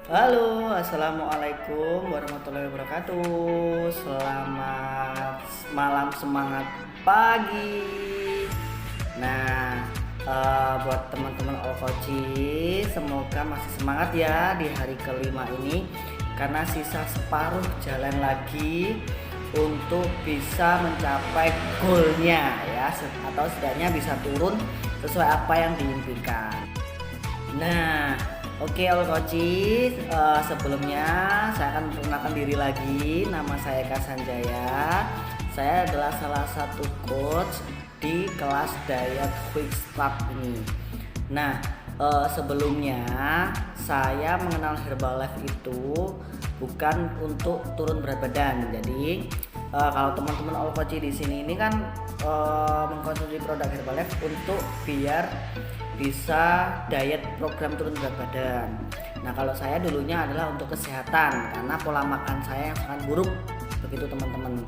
Halo, assalamualaikum warahmatullahi wabarakatuh. Selamat malam, semangat pagi. Nah, buat teman-teman Olkoci, semoga masih semangat ya di hari kelima ini, karena sisa separuh jalan lagi untuk bisa mencapai goalnya ya, atau setidaknya bisa turun sesuai apa yang diimpikan. Nah, oke All Coaches, sebelumnya saya akan memperkenalkan diri lagi. Nama saya Eka Sanjaya. Saya adalah salah satu coach di kelas Diet Quick Start ini. Nah, sebelumnya saya mengenal Herbalife itu bukan untuk turun berat badan. Jadi, kalau teman-teman All Coaches di sini ini kan mengkonsumsi produk Herbalife untuk biar bisa diet program turun berat badan. Nah, kalau saya dulunya adalah untuk kesehatan karena pola makan saya yang sangat buruk, begitu teman-teman.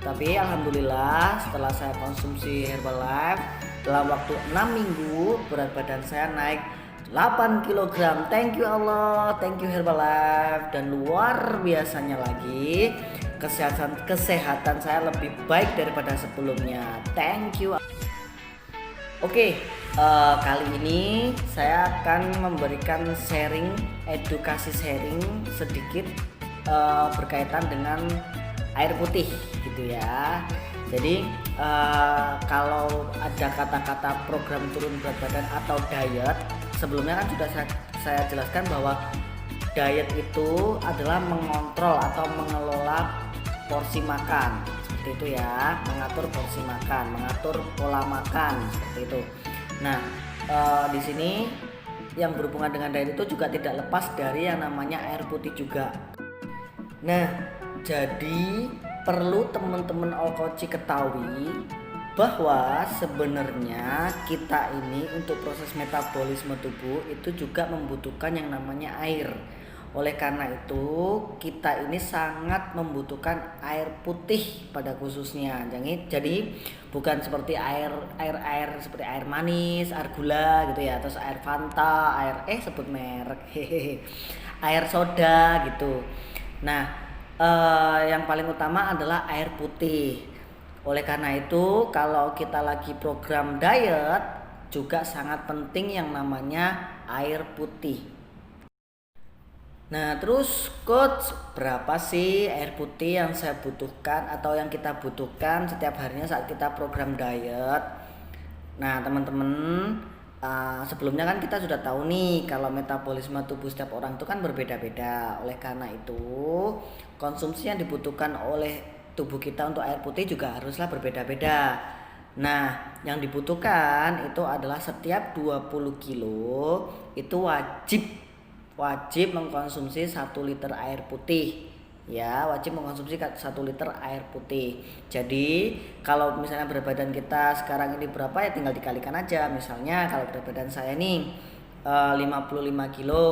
Tapi alhamdulillah setelah saya konsumsi Herbalife dalam waktu 6 minggu berat badan saya naik 8 kg. Thank you Allah, thank you Herbalife, dan luar biasanya lagi kesehatan saya lebih baik daripada sebelumnya. Thank you. Oke, kali ini saya akan memberikan edukasi sharing sedikit berkaitan dengan air putih gitu ya. Jadi kalau ada kata-kata program turun berat badan atau diet, sebelumnya kan sudah saya jelaskan bahwa diet itu adalah mengontrol atau mengelola porsi makan, seperti itu ya, mengatur porsi makan, mengatur pola makan, seperti itu. Nah, di sini yang berhubungan dengan diet itu juga tidak lepas dari yang namanya air putih juga. Nah, jadi perlu teman-teman Olkoci ketahui bahwa sebenarnya kita ini untuk proses metabolisme tubuh itu juga membutuhkan yang namanya air. Oleh karena itu kita ini sangat membutuhkan air putih pada khususnya. Jadi bukan seperti air seperti air manis, air gula gitu ya, terus air Fanta, sebut merek, air soda gitu. Nah, yang paling utama adalah air putih. Oleh karena itu kalau kita lagi program diet juga sangat penting yang namanya air putih. Nah, terus coach, berapa sih air putih yang saya butuhkan atau yang kita butuhkan setiap harinya saat kita program diet? Nah, teman-teman, sebelumnya kan kita sudah tahu nih kalau metabolisme tubuh setiap orang itu kan berbeda-beda. Oleh karena itu, konsumsi yang dibutuhkan oleh tubuh kita untuk air putih juga haruslah berbeda-beda. Nah, yang dibutuhkan itu adalah setiap 20 kilo itu wajib mengkonsumsi 1 liter air putih ya, wajib mengkonsumsi 1 liter air putih. Jadi kalau misalnya berat badan kita sekarang ini berapa ya tinggal dikalikan aja. Misalnya kalau berat badan saya nih 55 kilo,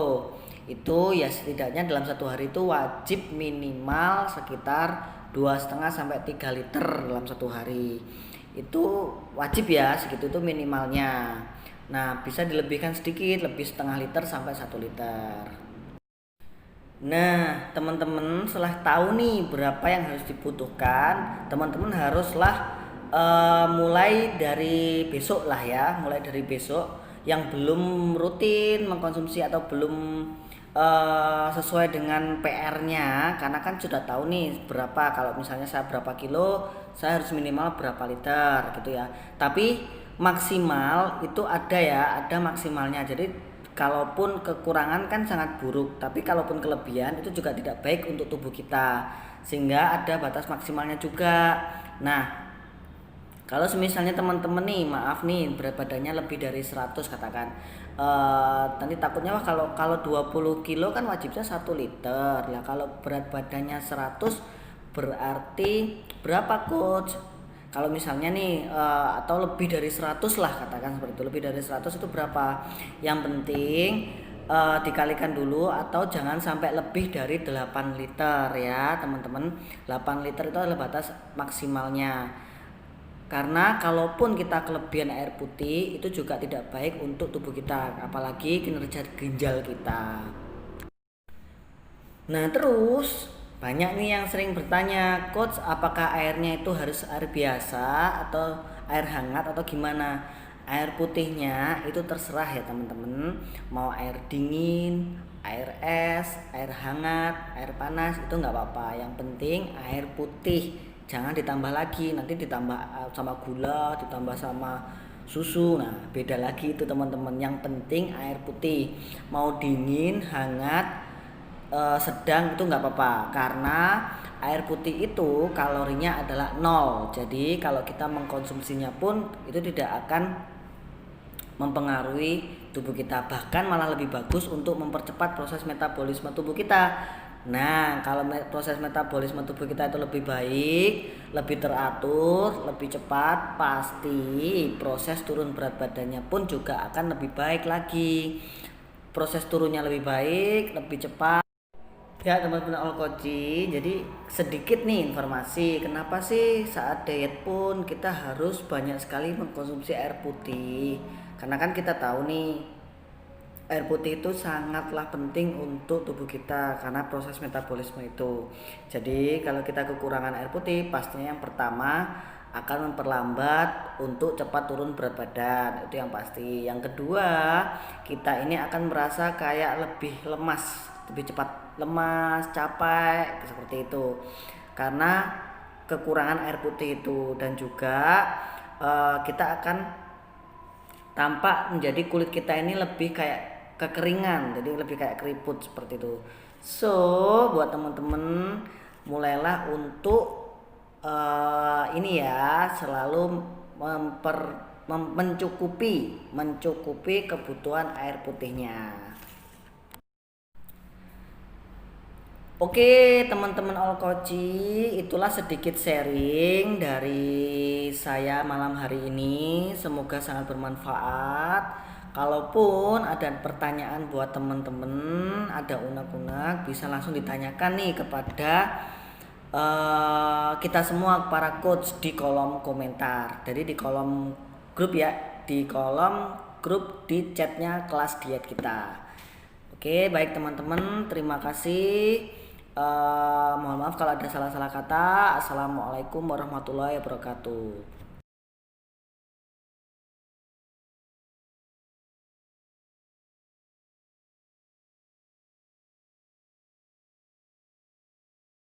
itu ya setidaknya dalam satu hari itu wajib minimal sekitar 2,5 sampai 3 liter dalam satu hari. Itu wajib ya, segitu itu minimalnya. Nah, bisa dilebihkan sedikit, lebih setengah liter sampai 1 liter. Nah, teman-teman setelah tahu nih berapa yang harus dibutuhkan, teman-teman haruslah mulai dari besok lah ya, mulai dari besok yang belum rutin mengkonsumsi atau belum sesuai dengan PR-nya, karena kan sudah tahu nih berapa, kalau misalnya saya berapa kilo, saya harus minimal berapa liter gitu ya. Tapi maksimal itu ada ya, ada maksimalnya. Jadi kalaupun kekurangan kan sangat buruk, tapi kalaupun kelebihan itu juga tidak baik untuk tubuh kita, sehingga ada batas maksimalnya juga. Nah, kalau misalnya teman-teman nih, maaf nih, berat badannya lebih dari 100 katakan, nanti takutnya wah kalau 20 kilo kan wajibnya 1 liter lah. Kalau berat badannya 100 berarti berapa coach? Kalau misalnya nih atau lebih dari 100 lah, katakan seperti itu, lebih dari 100 itu berapa? Yang penting dikalikan dulu, atau jangan sampai lebih dari 8 liter ya teman-teman. 8 liter itu adalah batas maksimalnya. Karena kalaupun kita kelebihan air putih itu juga tidak baik untuk tubuh kita, apalagi kinerja ginjal kita. Nah, terus banyak nih yang sering bertanya, "Coach, apakah airnya itu harus air biasa atau air hangat atau gimana?" Air putihnya itu terserah ya teman-teman. Mau air dingin, air es, air hangat, air panas itu nggak apa-apa. Yang penting air putih. Jangan ditambah lagi, nanti ditambah sama gula, ditambah sama susu. Nah, beda lagi itu teman-teman. Yang penting air putih. Mau dingin, hangat, sedang itu nggak apa-apa karena air putih itu kalorinya adalah nol. Jadi kalau kita mengkonsumsinya pun itu tidak akan mempengaruhi tubuh kita, bahkan malah lebih bagus untuk mempercepat proses metabolisme tubuh kita. Nah, kalau proses metabolisme tubuh kita itu lebih baik, lebih teratur, lebih cepat, pasti proses turun berat badannya pun juga akan lebih baik lagi. Proses turunnya lebih baik, lebih cepat. Ya teman-teman all coaching, jadi sedikit nih informasi kenapa sih saat diet pun kita harus banyak sekali mengkonsumsi air putih. Karena kan kita tahu nih air putih itu sangatlah penting untuk tubuh kita karena proses metabolisme itu. Jadi kalau kita kekurangan air putih pastinya yang pertama akan memperlambat untuk cepat turun berat badan, itu yang pasti. Yang kedua, kita ini akan merasa kayak lebih lemas, lebih cepat lemas, capek seperti itu. Karena kekurangan air putih itu, dan juga kita akan tampak menjadi kulit kita ini lebih kayak kekeringan, jadi lebih kayak keriput seperti itu. So buat teman-teman, mulailah untuk ini ya, selalu mencukupi kebutuhan air putihnya. Oke teman-teman all coaching, itulah sedikit sharing dari saya malam hari ini. Semoga sangat bermanfaat. Kalaupun ada pertanyaan buat teman-teman, ada unek-unek, bisa langsung ditanyakan nih kepada kita semua para coach di kolom komentar. Jadi di kolom grup ya, di kolom grup di chatnya kelas diet kita. Oke, baik teman-teman, terima kasih. Mohon maaf kalau ada salah-salah kata. Assalamualaikum warahmatullahi wabarakatuh.